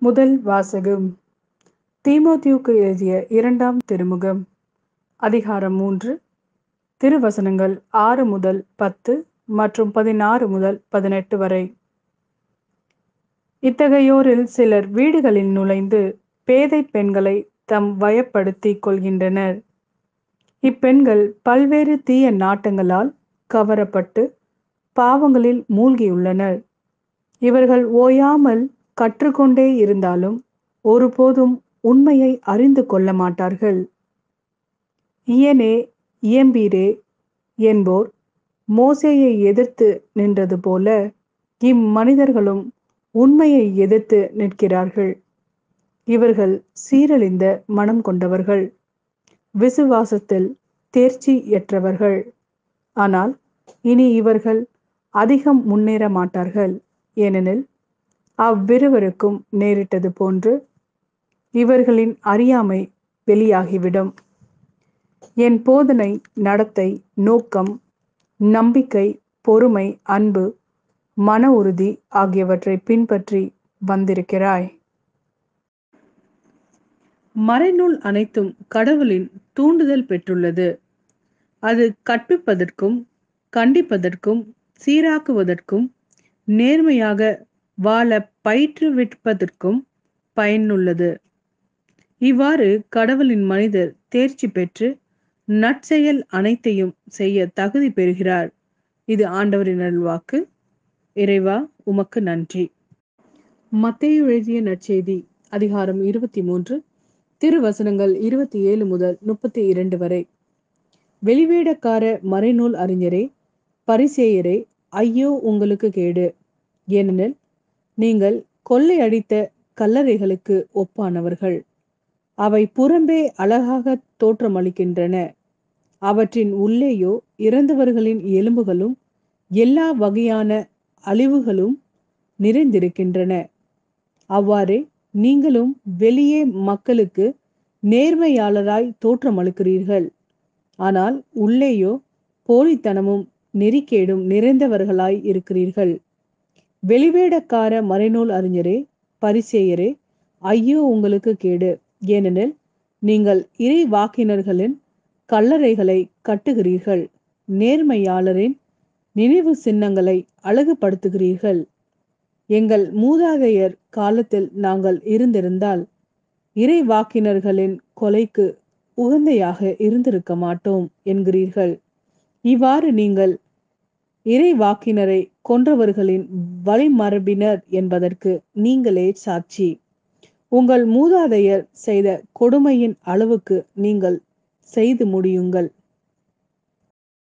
முதல் வாசகம். தீமோத்தேயுவுக்கு எழுதிய 2ஆம் திருமுகம். அதிகாரம் 3. திருவசனங்கள் 6 முதல் 10 மற்றும் 16 முதல் 18 வரை. இத்தகையோரில் சிலர் வீடுகளில் நுழைந்து பேதை பெண்களை தம் வயப்படுத்திக் கொள்கின்றனர். இப்பெண்கள் பல்வேறு தீய நாட்டங்களால் கவரப்பட்டு பாவங்களில் மூழ்கியுள்ளனர். இவர்கள் ஓயாமல் கற்றுக்கொண்டே இருந்தாலும் ஒருபோதும் உண்மையை அறிந்து கொள்ள மாட்டார்கள். இயனே இயம்பீரே என்போர் மோசேயை எதிர்த்து நின்றது போல இம்மனிதர்களும் உண்மையை எதிர்த்து நிற்கிறார்கள். இவர்கள் சீரழிந்த மனம் கொண்டவர்கள், விசுவாசத்தில் தேர்ச்சியற்றவர்கள். ஆனால் இனி இவர்கள் அதிகம் முன்னேற மாட்டார்கள். ஏனெனில் அவ்விருவருக்கும் நேரிட்டது போன்று இவர்களின் அறியாமை வெளியாகிவிடும். என் போதனை, நடத்தை, நோக்கம், நம்பிக்கை, பொறுமை, அன்பு, மன உறுதி ஆகியவற்றை பின்பற்றி வந்திருக்கிறாய். மறைநூல் அனைத்தும் கடவுளின் தூண்டுதல் பெற்றுள்ளது. அது கற்பிப்பதற்கும் கண்டிப்பதற்கும் சீராக்குவதற்கும் நேர்மையாக வாழ பயிற்றுவிப்பதற்கும் பயனுள்ளது. இவ்வாறு கடவுளின் மனிதர் தேர்ச்சி பெற்று நற்செயல் அனைத்தையும் செய்ய தகுதி பெறுகிறார். இது ஆண்டவரின் அருள்வாக்கு. இறைவா, உமக்கு நன்றி. மத்தேயு எழுதிய நற்செய்தி அதிகாரம் 23 திருவசனங்கள் 27 முதல் 32 வரை. வெளிவேடக்கார மறைநூல் அறிஞரே, பரிசேயரே, ஐயோ உங்களுக்கு கேடு! ஏனெனில் நீங்கள் கொள்ளையடித்த கல்லறைகளுக்கு ஒப்பானவர்கள். அவை புறம்பே அழகாக தோற்றமளிக்கின்றன, அவற்றின் உள்ளேயோ இறந்தவர்களின் எலும்புகளும் எல்லா வகையான அழிவுகளும் நிறைந்திருக்கின்றன. அவ்வாறே நீங்களும் வெளியே மக்களுக்கு நேர்மையாளராய் தோற்றமளிக்கிறீர்கள், ஆனால் உள்ளேயோ போலித்தனமும் நெறிக்கேடும் நிறைந்தவர்களாய் இருக்கிறீர்கள். வெளிவேடக்கார மறைநூல் அறிஞரே, பரிசேயரே, ஐயோ உங்களுக்கு கேடு! ஏனெனில் நீங்கள் இறைவாக்கினர்களின் கல்லறைகளை கட்டுகிறீர்கள், நேர்மையாளரின் நினைவு சின்னங்களை அழகுபடுத்துகிறீர்கள். எங்கள் மூதாதையர் காலத்தில் நாங்கள் இருந்திருந்தால் இறைவாக்கினர்களின் கொலைக்கு உகந்தையாக இருந்திருக்க மாட்டோம் என்கிறீர்கள். இவ்வாறு நீங்கள் இறைவாக்கினரை கொன்றவர்களின் வழிமரபினர் என்பதற்கு நீங்களே சாட்சி. உங்கள் மூதாதையர் செய்த கொடுமையின் அளவுக்கு நீங்கள் செய்து முடியுங்கள்.